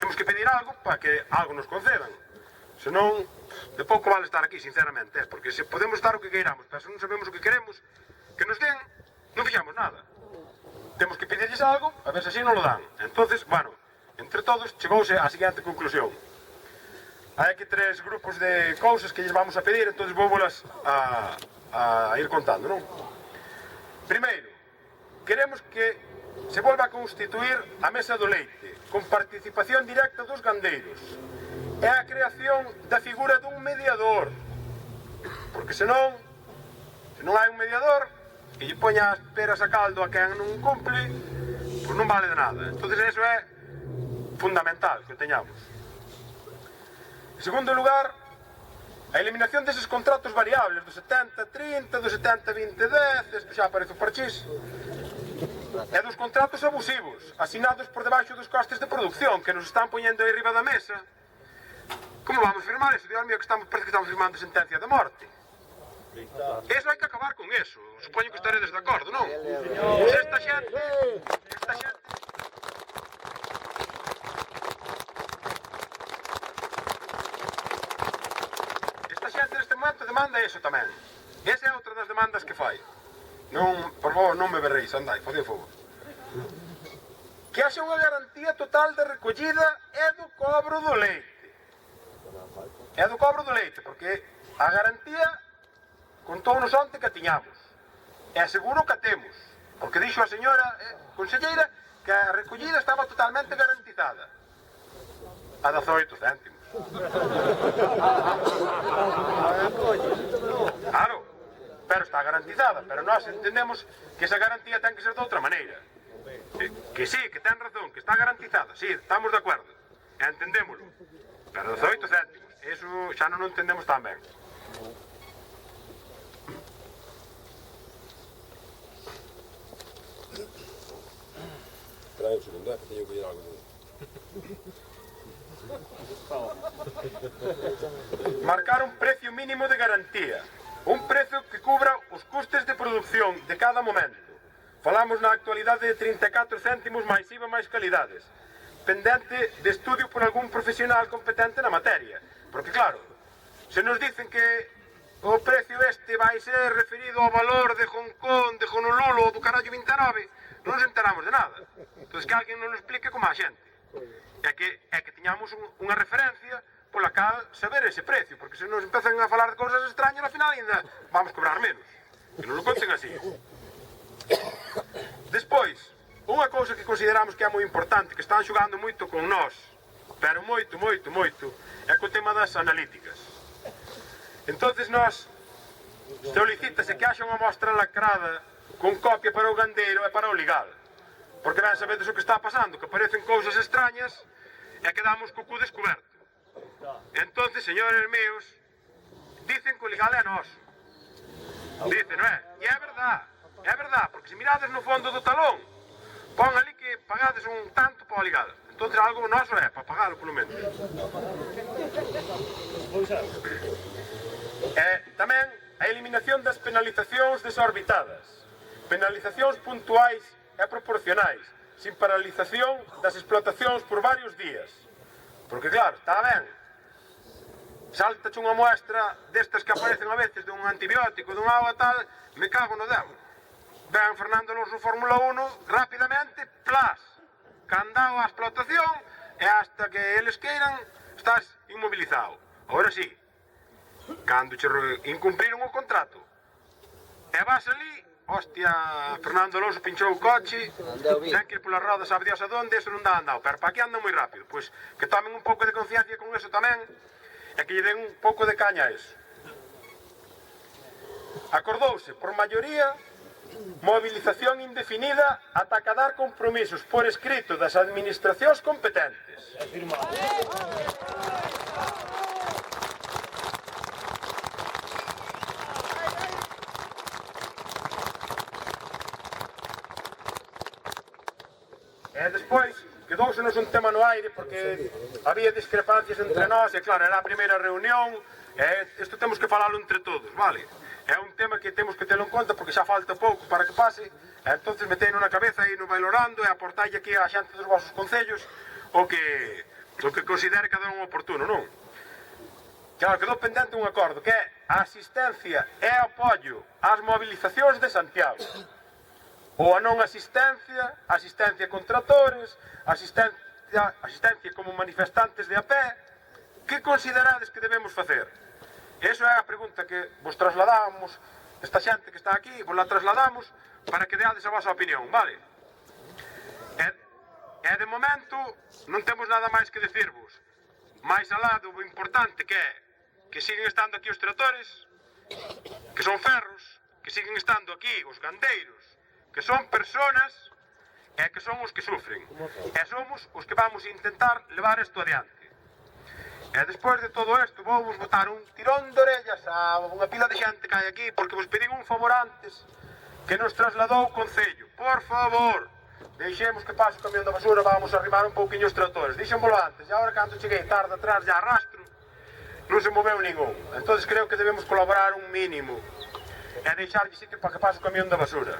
temos que pedir algo para que algo nos concedan. Senón, de pouco vale estar aquí, sinceramente, porque se podemos estar o que queiramos, pero se non sabemos o que queremos, que nos den, non fixamos nada. Temos que pedirles algo, a ver se así non lo dan. Entonces, bueno, entre todos, chegouse á seguinte conclusión. Hai aquí 3 grupos de cousas que lles vamos a pedir, entonces voulas a ir contando, non? Primeiro, queremos que se volva a constituir a Mesa do Leite, con participación directa dos gandeiros, e a creación da figura dun mediador, porque senón, se non hai un mediador, e lle poña as peras a caldo a quen non cumple, pois non vale de nada. Entonces eso é fundamental que o teñamos. En segundo lugar, a eliminación deses contratos variables, do 70-30, do 70-20-10, isto xa aparece o parchís, e dos contratos abusivos, asinados por debaixo dos costes de producción, que nos están poñendo aí riba da mesa. Como vamos firmar eso? Dios mío, que parece que estamos firmando sentencia de morte. Eso hai que acabar con eso. Supoño que estaredes de acordo, non? Se esta xente... Esta xente neste momento demanda eso tamén. Esa é outra das demandas que fai. Non, por favor, non me berreis, andai, fode fogo. Que haxa unha garantía total de recollida e do cobro do leite. É do cobro do leite, porque a garantía contounos onte que a tiñamos. E seguro que a temos, porque dixo a señora conselleira que a recollida estaba totalmente garantizada. A 18 céntimos. Claro, pero está garantizada, pero nós entendemos que esa garantía ten que ser de outra maneira. Que sí, que ten razón, que está garantizada, sí, estamos de acordo, entendémoslo, pero 18 céntimos. Eso xa non o entendemos tan ben. Espera un segundo, que teño que ir algo. Marcar un precio mínimo de garantía. Un precio que cubra os custes de produción de cada momento. Falamos na actualidade de 34 céntimos máis IVA máis calidades. Pendente de estudio por algún profesional competente na materia. Porque claro, se nos dicen que o precio este vai ser referido ao valor de Hong Kong, de Honolulu ou do carallo 29, non nos enteramos de nada. Entón que alguén nos lo explique como a xente. É que tiñamos unha referencia pola cal saber ese precio, porque se nos empezan a falar de cousas extrañas, ao final ainda vamos cobrar menos. Que non lo conten así. Despois, unha cousa que consideramos que é moi importante, que están xogando moito con nós, pero moito, é co tema das analíticas. Entonces nós solicítase que haxa unha mostra lacrada con copia para o gandeiro e para o legal. Porque ben sabedes o que está pasando, que aparecen cousas extrañas e quedamos co cu descoberto. Entonces, señores meus, dicen que o legal é nós. Dicen, non é? E é verdad, porque se mirades no fondo do talón, pon ali que pagades un tanto para o legal. Entón algo noso é, para pagalo polo menos. Tamén a eliminación das penalizacións desorbitadas. Penalizacións puntuais e proporcionais, sin paralización das explotacións por varios días. Porque claro, está ben, saltache unha muestra destas que aparecen a veces dun antibiótico, dun agua tal, me cago no dedo. Ven Fernando Alonso Fórmula 1, rapidamente, plas, candao a explotación e hasta que eles queiran estás inmobilizado. Agora sí, cando che incumpriron o contrato e vas ali, hostia, Fernando Alonso pinchou o coche, ten que ir polas rodas sabe Dios a donde, eso non dá andado, pero para que anda moi rápido, pois que tomen un pouco de conciencia con eso tamén e que lle den un pouco de caña a eso. Acordouse por maioría movilización indefinida ata acadar compromisos por escrito das administracións competentes. E despois, quedóusenos un tema no aire porque había discrepancias entre nós e claro, era a primeira reunión e isto temos que falalo entre todos, vale? É un tema que temos que telo en conta porque xa falta pouco para que pase e entonces meteino na cabeza e no bailorando e aportalle aquí á xente dos vosos concellos o que o que considere cada un oportuno, non? Claro, quedou pendente un acordo que é a asistencia e apoio ás movilizacións de Santiago. Ou a non asistencia, asistencia con tractores, asistencia como manifestantes de a pé. Que considerades que debemos facer? Eso é a pregunta que vos trasladamos, esta xente que está aquí, vos la trasladamos para que deades a vosa opinión, vale? E de momento non temos nada máis que decirvos. Mais alá do importante que é que siguen estando aquí os tractores, que son ferros, que siguen estando aquí os gandeiros, que son personas e que son os que sufren. E somos os que vamos intentar levar isto adiante. E despois de todo isto vou vos botar un tirón de orellas a unha pila de xente que hai aquí porque vos pedín un favor antes que nos trasladou o Concello. Por favor, deixemos que pase o camión da basura, vamos a arrimar un pouquiño os tractores. Díxenvolo antes, e agora cando cheguei tarde atrás ya arrastro, non se moveu ningún. Entón creo que debemos colaborar un mínimo e deixarlle sitio para que pase o camión da basura.